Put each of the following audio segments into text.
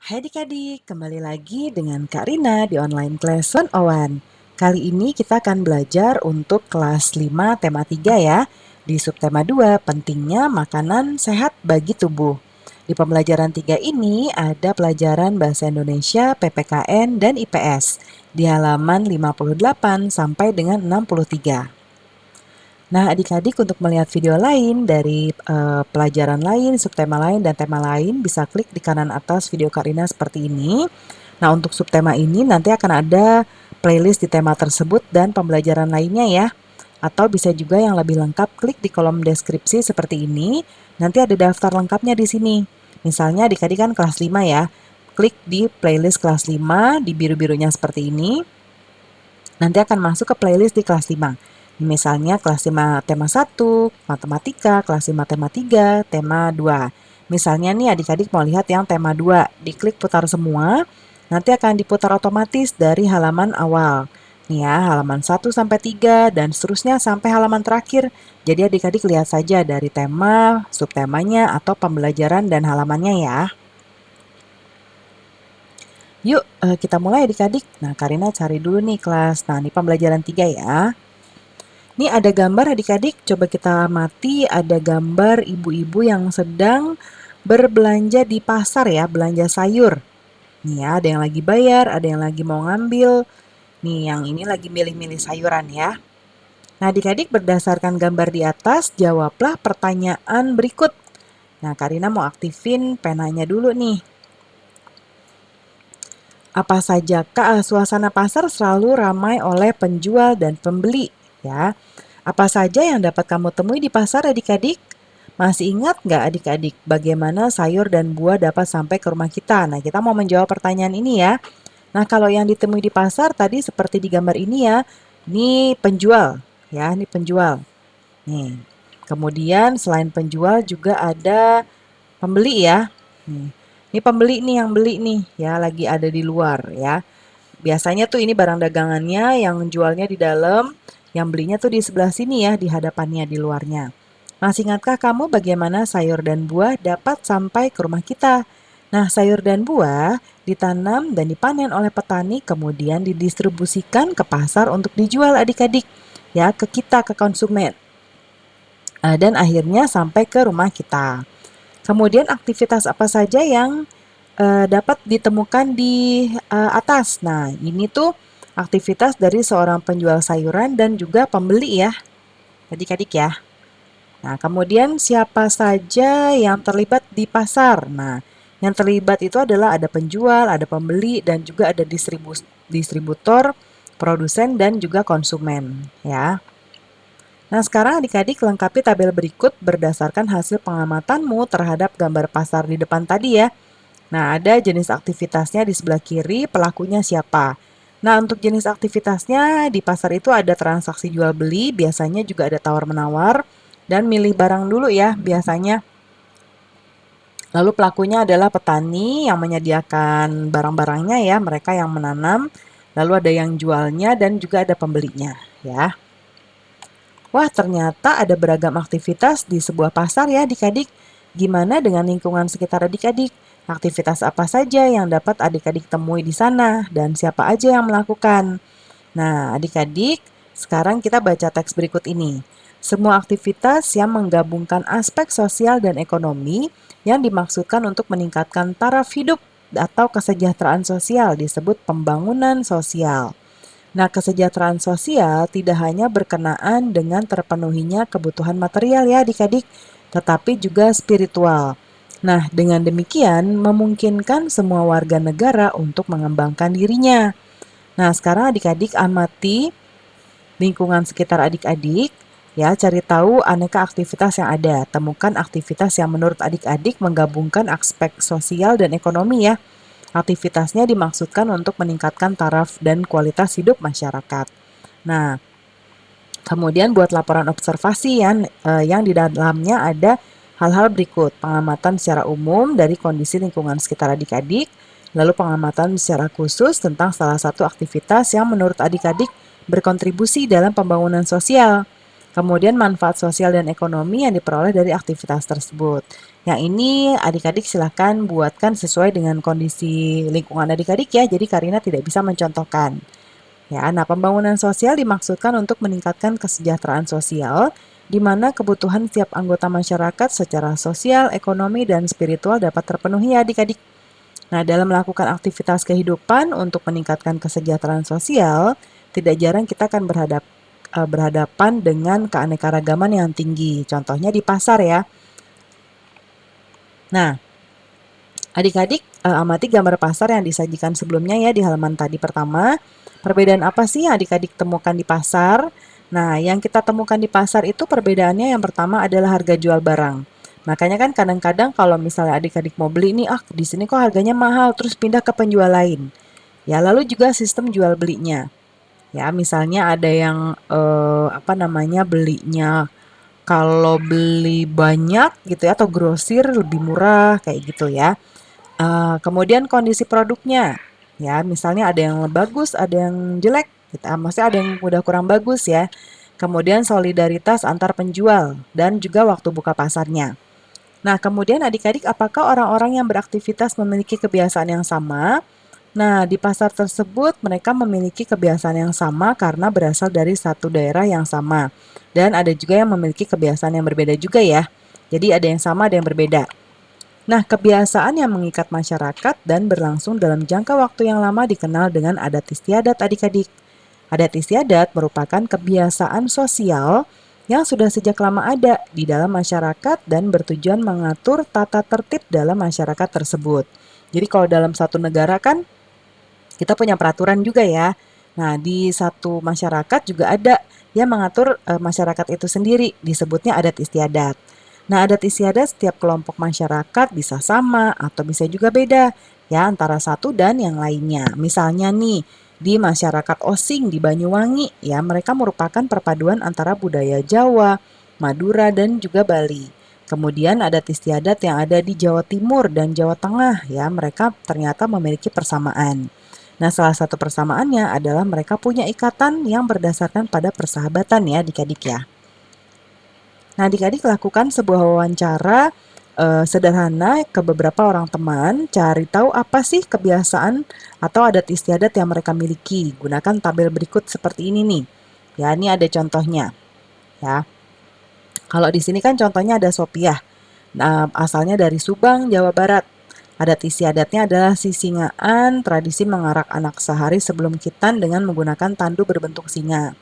Hai adik-adik, kembali lagi dengan Kak Rina di online class 101. Kali ini kita akan belajar untuk kelas 5 tema 3 ya. Di subtema 2, pentingnya makanan sehat bagi tubuh. Di pembelajaran 3 ini ada pelajaran Bahasa Indonesia, PPKN, dan IPS di halaman 58 sampai dengan 63. Nah, adik-adik untuk melihat video lain dari pelajaran lain, subtema lain, dan tema lain bisa klik di kanan atas video Karina seperti ini. Nah, untuk subtema ini nanti akan ada playlist di tema tersebut dan pembelajaran lainnya ya. Atau bisa juga yang lebih lengkap klik di kolom deskripsi seperti ini. Nanti ada daftar lengkapnya di sini. Misalnya adik-adik kan kelas 5 ya. Klik di playlist kelas 5 di biru-birunya seperti ini. Nanti akan masuk ke playlist di kelas 5. Misalnya kelas 5 tema 1, matematika, kelas 5 tema 3, tema 2. Misalnya nih adik-adik mau lihat yang tema 2, diklik putar semua, nanti akan diputar otomatis dari halaman awal. Nih ya, halaman 1 sampai 3 dan seterusnya sampai halaman terakhir. Jadi adik-adik lihat saja dari tema, subtemanya, atau pembelajaran dan halamannya ya. Yuk, kita mulai adik-adik. Nah, Karina cari dulu nih kelas. Nah, ini pembelajaran 3 ya. Ini ada gambar adik-adik, coba kita amati, ada gambar ibu-ibu yang sedang berbelanja di pasar ya, belanja sayur. Nih ya, ada yang lagi bayar, ada yang lagi mau ngambil. Nih, yang ini lagi milih-milih sayuran ya. Nah, adik-adik berdasarkan gambar di atas, jawablah pertanyaan berikut. Nah, Karina mau aktifin penanya dulu nih. Apa sajakah suasana pasar selalu ramai oleh penjual dan pembeli? Ya, apa saja yang dapat kamu temui di pasar adik-adik? Masih ingat nggak adik-adik bagaimana sayur dan buah dapat sampai ke rumah kita? Nah, kita mau menjawab pertanyaan ini ya. Nah, kalau yang ditemui di pasar tadi seperti di gambar ini ya, ini penjual ya, ini penjual. Nih, kemudian selain penjual juga ada pembeli ya. Ini pembeli nih yang beli nih ya, lagi ada di luar ya. Biasanya tuh ini barang dagangannya, yang jualnya di dalam, yang belinya tuh di sebelah sini ya, di hadapannya, di luarnya. Masih ingatkah kamu bagaimana sayur dan buah dapat sampai ke rumah kita? Nah, sayur dan buah ditanam dan dipanen oleh petani, kemudian didistribusikan ke pasar untuk dijual adik-adik, ya, ke kita, ke konsumen. Dan akhirnya sampai ke rumah kita. Kemudian aktivitas apa saja yang dapat ditemukan di atas. Nah, ini tuh aktivitas dari seorang penjual sayuran dan juga pembeli ya, adik-adik ya. Nah, kemudian siapa saja yang terlibat di pasar? Nah, yang terlibat itu adalah ada penjual, ada pembeli, dan juga ada distributor, produsen, dan juga konsumen ya. Nah, sekarang adik-adik lengkapi tabel berikut berdasarkan hasil pengamatanmu terhadap gambar pasar di depan tadi ya. Nah, ada jenis aktivitasnya di sebelah kiri, pelakunya siapa. Nah, untuk jenis aktivitasnya di pasar itu ada transaksi jual beli, biasanya juga ada tawar-menawar, dan milih barang dulu ya biasanya. Lalu pelakunya adalah petani yang menyediakan barang-barangnya ya, mereka yang menanam, lalu ada yang jualnya dan juga ada pembelinya ya. Wah, ternyata ada beragam aktivitas di sebuah pasar ya adik-adik. Gimana dengan lingkungan sekitar adik-adik? Aktivitas apa saja yang dapat adik-adik temui di sana dan siapa aja yang melakukan? Nah, adik-adik, sekarang kita baca teks berikut ini. Semua aktivitas yang menggabungkan aspek sosial dan ekonomi yang dimaksudkan untuk meningkatkan taraf hidup atau kesejahteraan sosial disebut pembangunan sosial. Nah, kesejahteraan sosial tidak hanya berkenaan dengan terpenuhinya kebutuhan material ya adik-adik, tetapi juga spiritual. Nah, dengan demikian memungkinkan semua warga negara untuk mengembangkan dirinya. Nah, sekarang adik-adik amati lingkungan sekitar adik-adik, ya, cari tahu aneka aktivitas yang ada. Temukan aktivitas yang menurut adik-adik menggabungkan aspek sosial dan ekonomi ya. Aktivitasnya dimaksudkan untuk meningkatkan taraf dan kualitas hidup masyarakat. Nah, kemudian buat laporan observasi yang di dalamnya ada hal-hal berikut. Pengamatan secara umum dari kondisi lingkungan sekitar adik-adik, lalu pengamatan secara khusus tentang salah satu aktivitas yang menurut adik-adik berkontribusi dalam pembangunan sosial. Kemudian manfaat sosial dan ekonomi yang diperoleh dari aktivitas tersebut. Yang ini adik-adik silahkan buatkan sesuai dengan kondisi lingkungan adik-adik ya, jadi Karina tidak bisa mencontohkan. Ya, nah pembangunan sosial dimaksudkan untuk meningkatkan kesejahteraan sosial, di mana kebutuhan setiap anggota masyarakat secara sosial, ekonomi, dan spiritual dapat terpenuhi ya adik-adik. Nah, dalam melakukan aktivitas kehidupan untuk meningkatkan kesejahteraan sosial, tidak jarang kita akan berhadapan dengan keanekaragaman yang tinggi. Contohnya di pasar ya. Nah, adik-adik amati gambar pasar yang disajikan sebelumnya ya di halaman tadi pertama. Perbedaan apa sih yang adik-adik temukan di pasar? Nah, yang kita temukan di pasar itu perbedaannya yang pertama adalah harga jual barang. Makanya kan kadang-kadang kalau misalnya adik-adik mau beli nih, di sini kok harganya mahal, terus pindah ke penjual lain. Ya, lalu juga sistem jual belinya. Ya, misalnya ada yang belinya kalau beli banyak gitu ya atau grosir lebih murah kayak gitu ya. Kemudian kondisi produknya, ya misalnya ada yang bagus, ada yang jelek, gitu. Maksudnya ada yang udah kurang bagus ya. Kemudian solidaritas antar penjual dan juga waktu buka pasarnya. Nah, kemudian adik-adik, apakah orang-orang yang beraktivitas memiliki kebiasaan yang sama? Nah, di pasar tersebut mereka memiliki kebiasaan yang sama karena berasal dari satu daerah yang sama. Dan ada juga yang memiliki kebiasaan yang berbeda juga ya. Jadi ada yang sama, ada yang berbeda. Nah, kebiasaan yang mengikat masyarakat dan berlangsung dalam jangka waktu yang lama dikenal dengan adat istiadat adik-adik. Adat istiadat merupakan kebiasaan sosial yang sudah sejak lama ada di dalam masyarakat dan bertujuan mengatur tata tertib dalam masyarakat tersebut. Jadi kalau dalam satu negara kan kita punya peraturan juga ya. Nah, di satu masyarakat juga ada yang mengatur masyarakat itu sendiri, disebutnya adat istiadat. Nah, adat istiadat setiap kelompok masyarakat bisa sama atau bisa juga beda ya antara satu dan yang lainnya. Misalnya nih, di masyarakat Osing di Banyuwangi ya, mereka merupakan perpaduan antara budaya Jawa, Madura dan juga Bali. Kemudian adat istiadat yang ada di Jawa Timur dan Jawa Tengah ya, mereka ternyata memiliki persamaan. Nah, salah satu persamaannya adalah mereka punya ikatan yang berdasarkan pada persahabatan ya adik-adik ya. Nah, adik-adik lakukan sebuah wawancara sederhana ke beberapa orang teman, cari tahu apa sih kebiasaan atau adat istiadat yang mereka miliki. Gunakan tabel berikut seperti ini nih. Ya, ini ada contohnya. Ya, kalau di sini kan contohnya ada Sopiah. Nah, asalnya dari Subang, Jawa Barat. Adat istiadatnya adalah sisingaan, tradisi mengarak anak sehari sebelum khitan dengan menggunakan tandu berbentuk singa.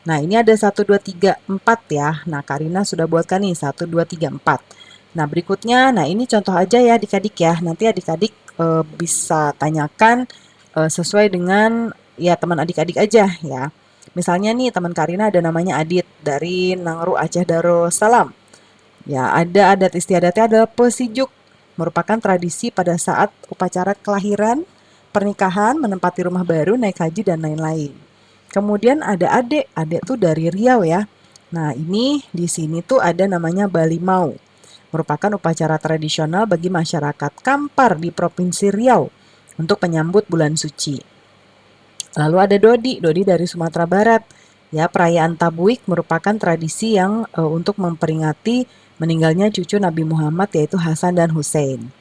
Nah, ini ada 1, 2, 3, 4 ya. Nah, Karina sudah buatkan nih 1, 2, 3, 4. Nah, berikutnya, nah ini contoh aja ya adik-adik ya. Nanti adik-adik bisa tanyakan sesuai dengan ya teman adik-adik aja ya. Misalnya nih teman Karina ada namanya Adit dari Nangru Aceh Darussalam. Ya, ada adat istiadatnya adalah pesijuk, merupakan tradisi pada saat upacara kelahiran, pernikahan, menempati rumah baru, naik haji, dan lain-lain. Kemudian ada adek tuh dari Riau ya. Nah, ini di sini tuh ada namanya Bali Mau, merupakan upacara tradisional bagi masyarakat Kampar di Provinsi Riau untuk menyambut bulan suci. Lalu ada Dodi dari Sumatera Barat. Ya, perayaan Tabuik merupakan tradisi yang untuk memperingati meninggalnya cucu Nabi Muhammad yaitu Hasan dan Hussein.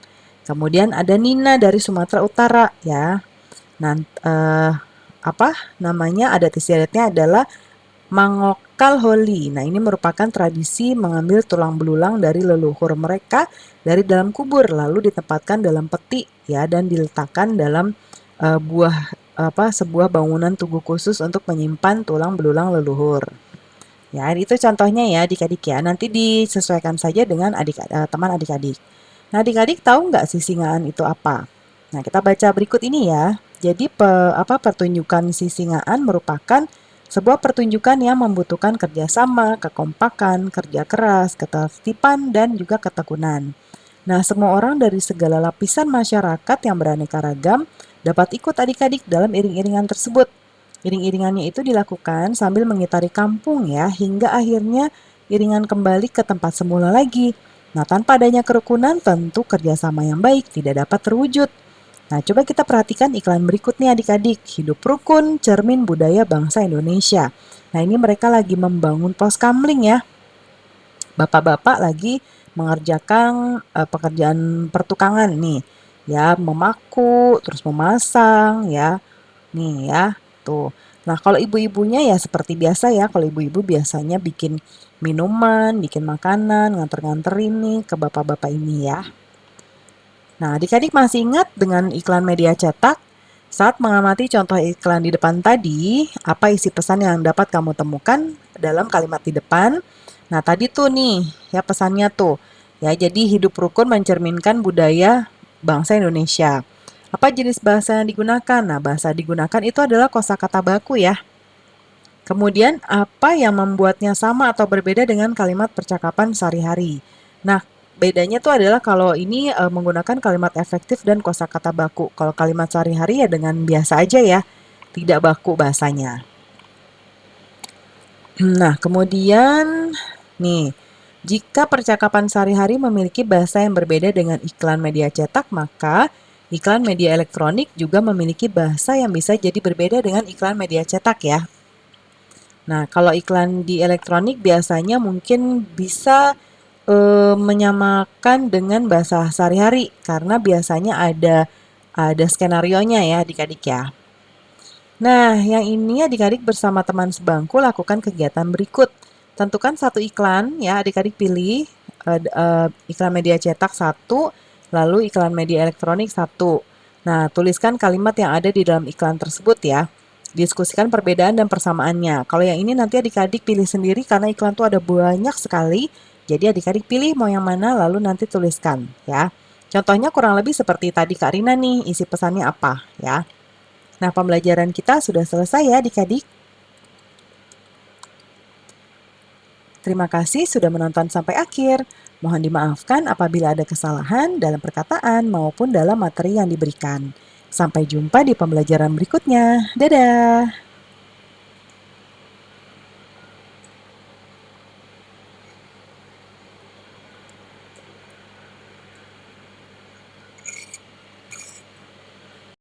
Kemudian ada Nina dari Sumatera Utara ya. Nah, apa namanya adat istiadatnya adalah Mangokal Holi. Nah, ini merupakan tradisi mengambil tulang belulang dari leluhur mereka dari dalam kubur lalu ditempatkan dalam peti ya dan diletakkan dalam sebuah bangunan tugu khusus untuk menyimpan tulang belulang leluhur. Ya, itu contohnya ya adik-adik ya. Nanti disesuaikan saja dengan teman adik-adik. Nah, adik-adik tahu nggak sisingaan itu apa? Nah, kita baca berikut ini ya. Jadi pertunjukan sisingaan merupakan sebuah pertunjukan yang membutuhkan kerjasama, kekompakan, kerja keras, ketertiban, dan juga ketekunan. Nah, semua orang dari segala lapisan masyarakat yang beraneka ragam dapat ikut adik-adik dalam iring-iringan tersebut. Iring-iringannya itu dilakukan sambil mengitari kampung ya, hingga akhirnya iringan kembali ke tempat semula lagi. Nah, tanpa adanya kerukunan tentu kerjasama yang baik tidak dapat terwujud. Nah, coba kita perhatikan iklan berikutnya adik-adik. Hidup rukun, cermin budaya bangsa Indonesia. Nah, ini mereka lagi membangun pos kamling ya. Bapak-bapak lagi mengerjakan pekerjaan pertukangan nih. Ya, memaku, terus memasang ya. Nih ya, tuh. Nah, kalau ibu-ibunya ya seperti biasa ya. Kalau ibu-ibu biasanya bikin minuman, bikin makanan, nganter-nganterin nih ke bapak-bapak ini ya. Nah, adik-adik masih ingat dengan iklan media cetak? Saat mengamati contoh iklan di depan tadi, apa isi pesan yang dapat kamu temukan dalam kalimat di depan? Nah, tadi tuh nih, ya pesannya tuh. Ya, jadi hidup rukun mencerminkan budaya bangsa Indonesia. Apa jenis bahasa yang digunakan? Nah, bahasa digunakan itu adalah kosakata baku ya. Kemudian, apa yang membuatnya sama atau berbeda dengan kalimat percakapan sehari-hari? Nah, bedanya tuh adalah kalau ini menggunakan kalimat efektif dan kosakata baku. Kalau kalimat sehari-hari ya dengan biasa aja ya, tidak baku bahasanya. Nah, kemudian nih, jika percakapan sehari-hari memiliki bahasa yang berbeda dengan iklan media cetak, maka iklan media elektronik juga memiliki bahasa yang bisa jadi berbeda dengan iklan media cetak ya. Nah, kalau iklan di elektronik biasanya mungkin bisa menyamakan dengan bahasa sehari-hari karena biasanya ada skenarionya ya adik-adik ya. Nah, yang ini adik-adik bersama teman sebangku lakukan kegiatan berikut. Tentukan satu iklan ya, adik-adik pilih iklan media cetak satu, lalu iklan media elektronik satu. Nah, tuliskan kalimat yang ada di dalam iklan tersebut ya. Diskusikan perbedaan dan persamaannya. Kalau yang ini nanti adik-adik pilih sendiri karena iklan tuh ada banyak sekali. Jadi adik-adik pilih mau yang mana lalu nanti tuliskan ya. Contohnya kurang lebih seperti tadi Kak Rina nih, isi pesannya apa ya. Nah, pembelajaran kita sudah selesai ya adik-adik. Terima kasih sudah menonton sampai akhir. Mohon dimaafkan apabila ada kesalahan dalam perkataan maupun dalam materi yang diberikan. Sampai jumpa di pembelajaran berikutnya. Dadah!